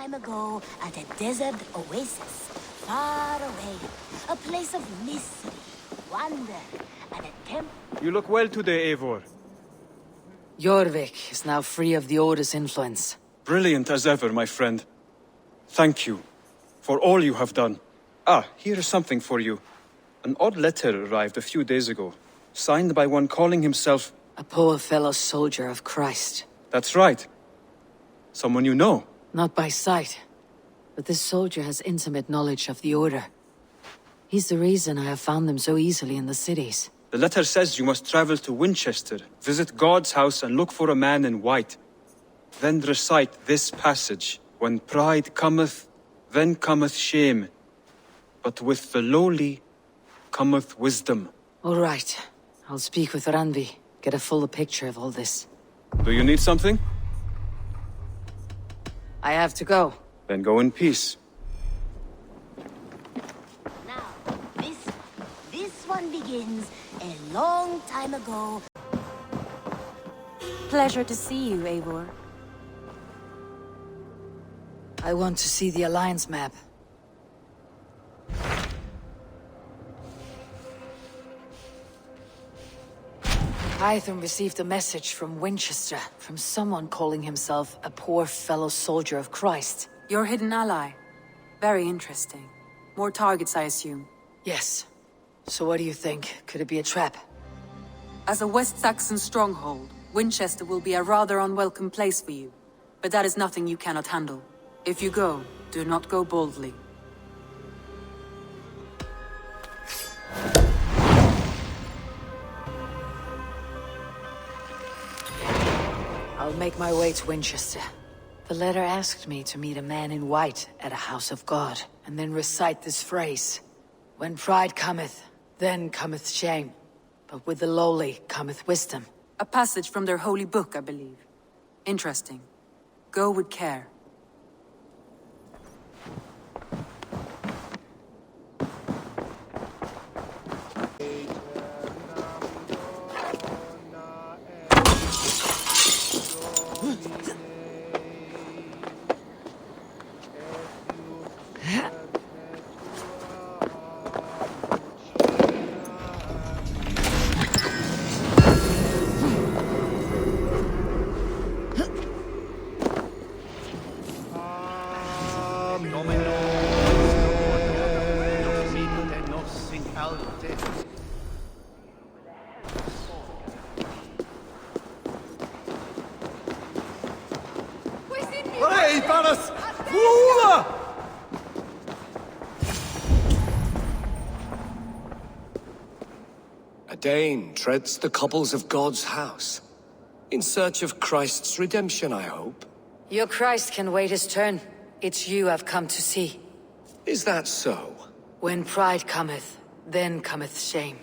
time ago at a desert oasis, far away, a place of mystery, wonder, and a temple. You look well today, Eivor. Jorvik is now free of the Order's influence. Brilliant as ever, my friend. Thank you for all you have done. Ah, here is something for you. An odd letter arrived a few days ago, signed by one calling himself... A poor fellow soldier of Christ. That's right. Someone you know. Not by sight, but this soldier has intimate knowledge of the Order. He's the reason I have found them so easily in the cities. The letter says you must travel to Wincestre, visit God's house and look for a man in white. Then recite this passage. When pride cometh, then cometh shame. But with the lowly cometh wisdom. All right. I'll speak with Randvi. Get a fuller picture of all this. Do you need something? I have to go. Then go in peace. Now, this one begins a long time ago. Pleasure to see you, Eivor. I want to see the Alliance map. Hytham received a message from Wincestre, from someone calling himself a poor fellow soldier of Christ. Your hidden ally. Very interesting. More targets, I assume. Yes. So what do you think? Could it be a trap? As a West Saxon stronghold, Wincestre will be a rather unwelcome place for you. But that is nothing you cannot handle. If you go, do not go boldly. I'll make my way to Winchester. The letter asked me to meet a man in white at a house of God, and then recite this phrase. When pride cometh, then cometh shame. But with the lowly cometh wisdom. A passage from their holy book, I believe. Interesting. Go with care. A Dane treads the cobbles of God's house. In search of Christ's redemption, I hope. Your Christ can wait his turn. It's you I've come to see. Is that so? When pride cometh, then cometh shame.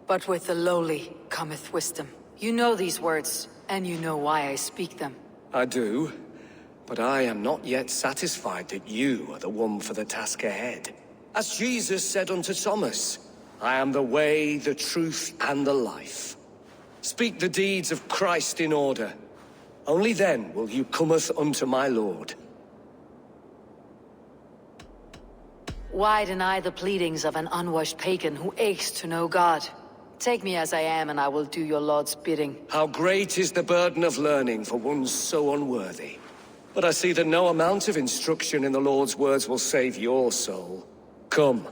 But with the lowly cometh wisdom. You know these words, and you know why I speak them. I do. But I am not yet satisfied that you are the one for the task ahead. As Jesus said unto Thomas, I am the way, the truth, and the life. Speak the deeds of Christ in order. Only then will you cometh unto my Lord. Why deny the pleadings of an unwashed pagan who aches to know God? Take me as I am, and I will do your Lord's bidding. How great is the burden of learning for one so unworthy. But I see that no amount of instruction in the Lord's words will save your soul. Come.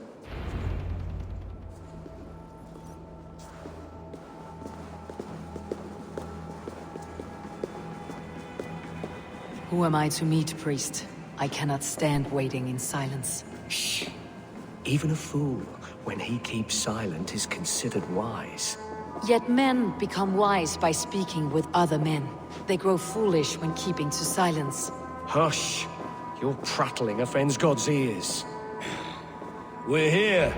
Who am I to meet, priest? I cannot stand waiting in silence. Shh. Even a fool, when he keeps silent, is considered wise. Yet men become wise by speaking with other men. They grow foolish when keeping to silence. Hush! Your prattling offends God's ears. We're here.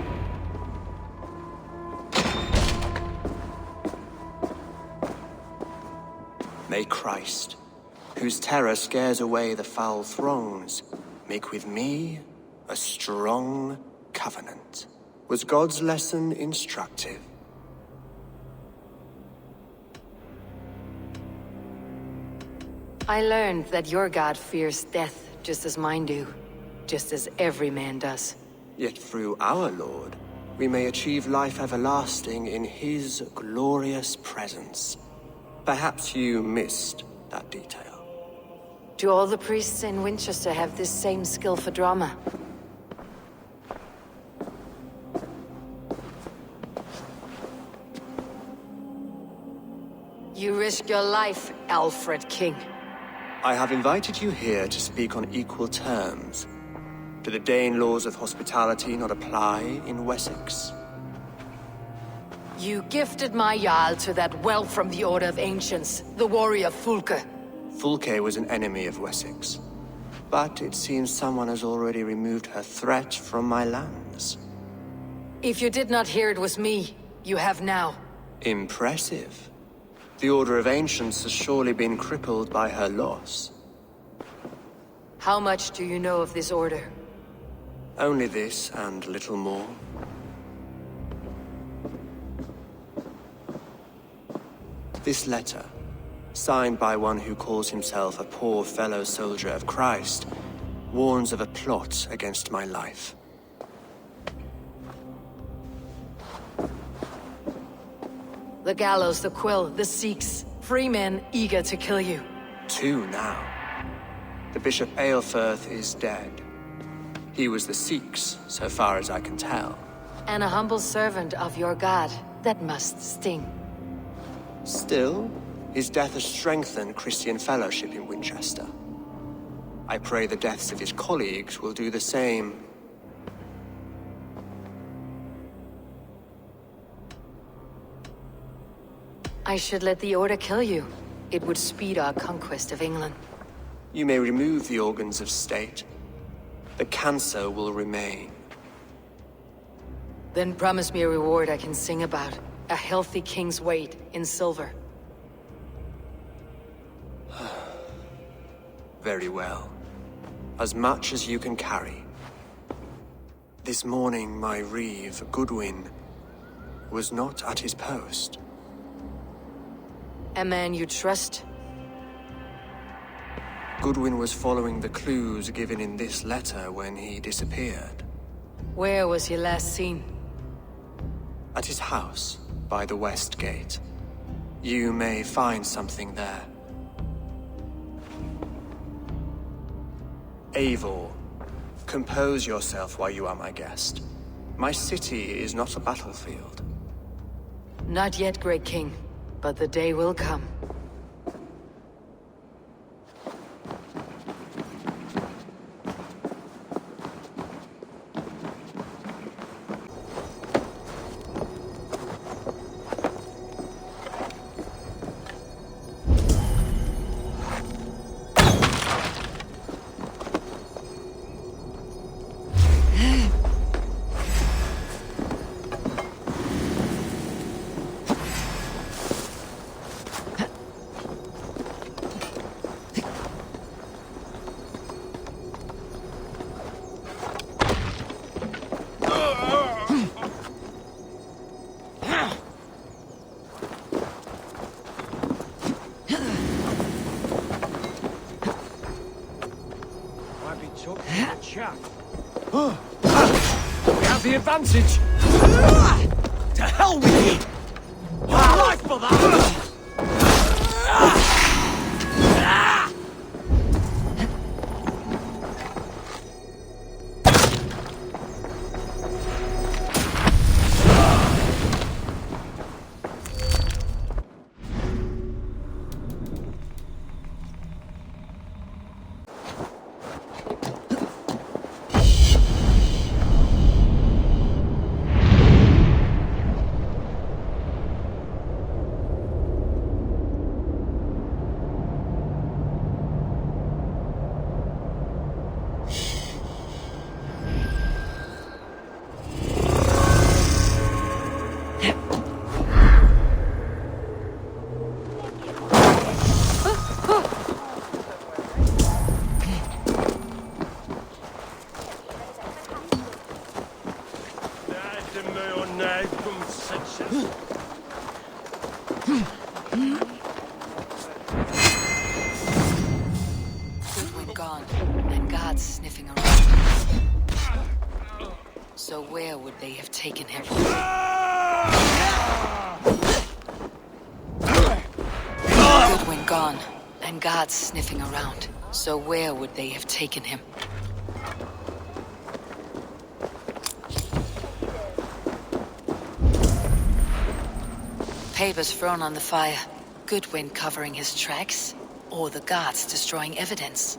May Christ, whose terror scares away the foul throngs, make with me a strong covenant. Was God's lesson instructive? I learned that your God fears death just as mine do. Just as every man does. Yet through our Lord, we may achieve life everlasting in his glorious presence. Perhaps you missed that detail. Do all the priests in Winchester have this same skill for drama? You risk your life, Alfred King. I have invited you here to speak on equal terms. Do the Dane laws of hospitality not apply in Wessex? You gifted my Jarl to that whelp from the Order of Ancients, the warrior Fulke. Fulke was an enemy of Wessex. But it seems someone has already removed her threat from my lands. If you did not hear it was me, you have now. Impressive. The Order of Ancients has surely been crippled by her loss. How much do you know of this order? Only this and little more. This letter, signed by one who calls himself a poor fellow soldier of Christ, warns of a plot against my life. The gallows, the quill, the Sikhs, free men eager to kill you. 2 now. The Bishop Aelfirth is dead. He was the Sikhs, so far as I can tell. And a humble servant of your god. That must sting. Still, his death has strengthened Christian fellowship in Winchester. I pray the deaths of his colleagues will do the same. I should let the Order kill you. It would speed our conquest of England. You may remove the organs of state. The cancer will remain. Then promise me a reward I can sing about. A healthy king's weight in silver. Very well. As much as you can carry. This morning, my Reeve, Goodwin, was not at his post. A man you trust? Goodwin was following the clues given in this letter when he disappeared. Where was he last seen? At his house, by the West Gate. You may find something there. Eivor, compose yourself while you are my guest. My city is not a battlefield. Not yet, great king, but the day will come. We have the advantage! To hell with you! Your life for that! Goodwin gone, and and guards sniffing around. So where would they have taken him? Goodwin gone, and guards sniffing around. So where would they have taken him? Papers thrown on the fire. Goodwin covering his tracks, or the guards destroying evidence.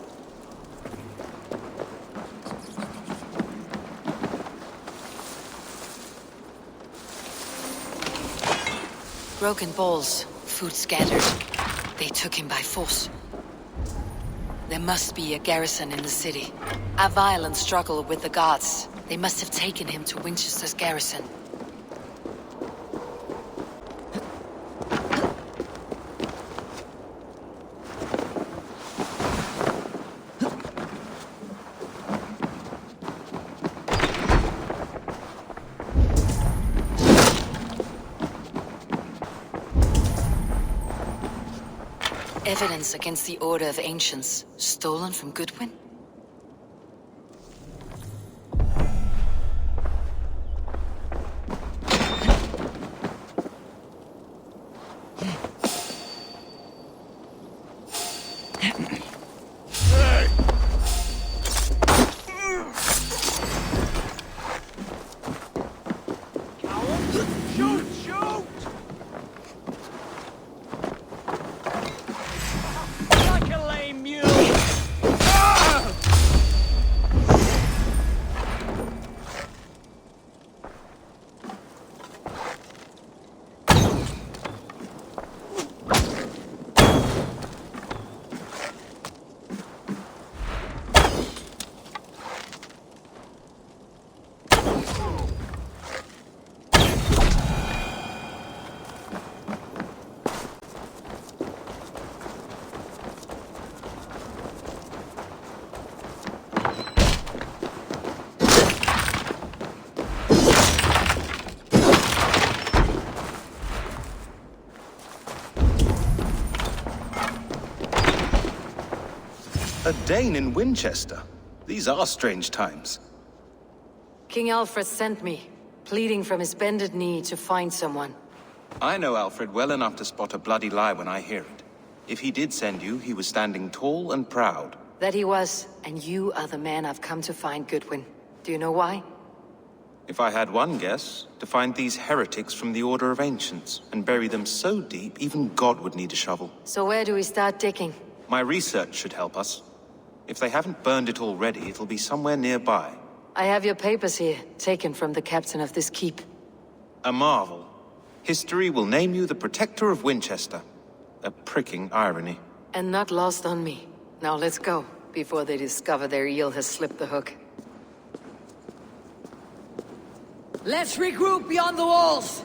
Broken bowls, food scattered. They took him by force. There must be a garrison in the city. A violent struggle with the guards. They must have taken him to Winchester's garrison. Evidence against the Order of Ancients, stolen from Goodwin? A Dane in Winchester. These are strange times. King Alfred sent me, pleading from his bended knee to find someone. I know Alfred well enough to spot a bloody lie when I hear it. If he did send you, he was standing tall and proud. That he was, and you are the man I've come to find, Goodwin. Do you know why? If I had one guess, to find these heretics from the Order of Ancients, and bury them so deep, even God would need a shovel. So where do we start digging? My research should help us. If they haven't burned it already, it'll be somewhere nearby. I have your papers here, taken from the captain of this keep. A marvel. History will name you the Protector of Winchester. A pricking irony. And not lost on me. Now let's go, before they discover their eel has slipped the hook. Let's regroup beyond the walls!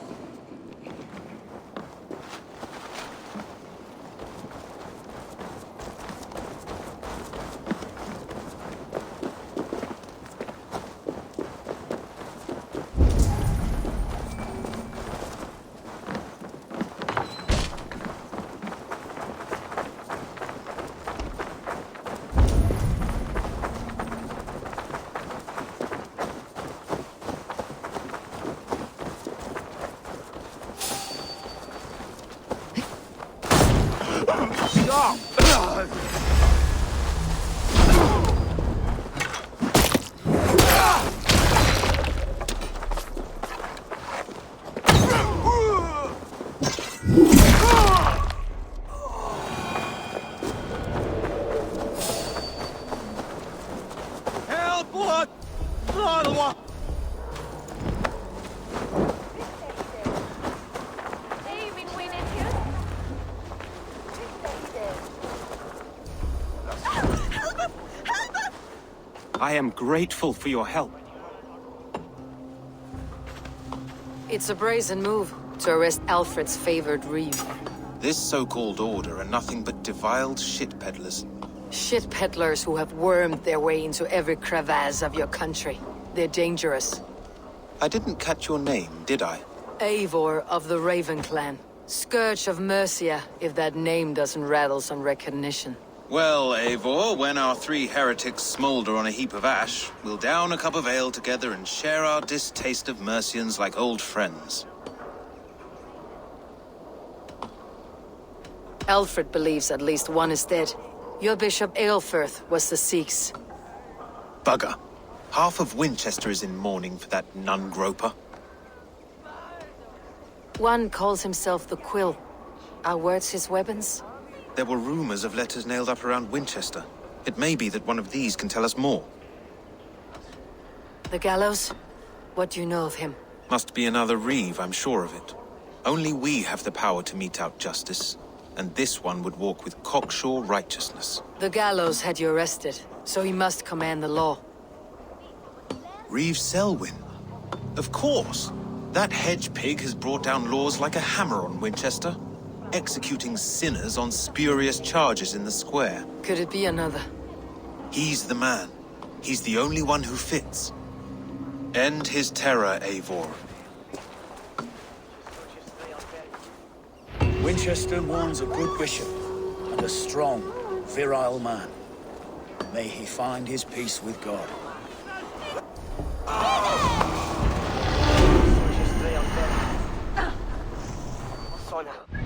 I am grateful for your help. It's a brazen move to arrest Alfred's favored Reeve. This so-called order are nothing but deviled shit peddlers. Shit peddlers who have wormed their way into every crevasse of your country. They're dangerous. I didn't catch your name, did I? Eivor of the Raven clan. Scourge of Mercia, if that name doesn't rattle some recognition. Well, Eivor, when our three heretics smolder on a heap of ash, we'll down a cup of ale together and share our distaste of Mercians like old friends. Alfred believes at least one is dead. Your Bishop Aelfirth was the Sikhs. Bugger. Half of Winchester is in mourning for that nun-groper. One calls himself the Quill. Are words his weapons? There were rumors of letters nailed up around Winchester. It may be that one of these can tell us more. The gallows? What do you know of him? Must be another Reeve, I'm sure of it. Only we have the power to mete out justice, and this one would walk with cocksure righteousness. The gallows had you arrested, so he must command the law. Reeve Selwyn? Of course! That hedge pig has brought down laws like a hammer on Winchester, executing sinners on spurious charges in the square. Could it be another? He's the man. He's the only one who fits. End his terror, Eivor. Winchester mourns a good bishop and a strong, virile man. May he find his peace with God. Sonia.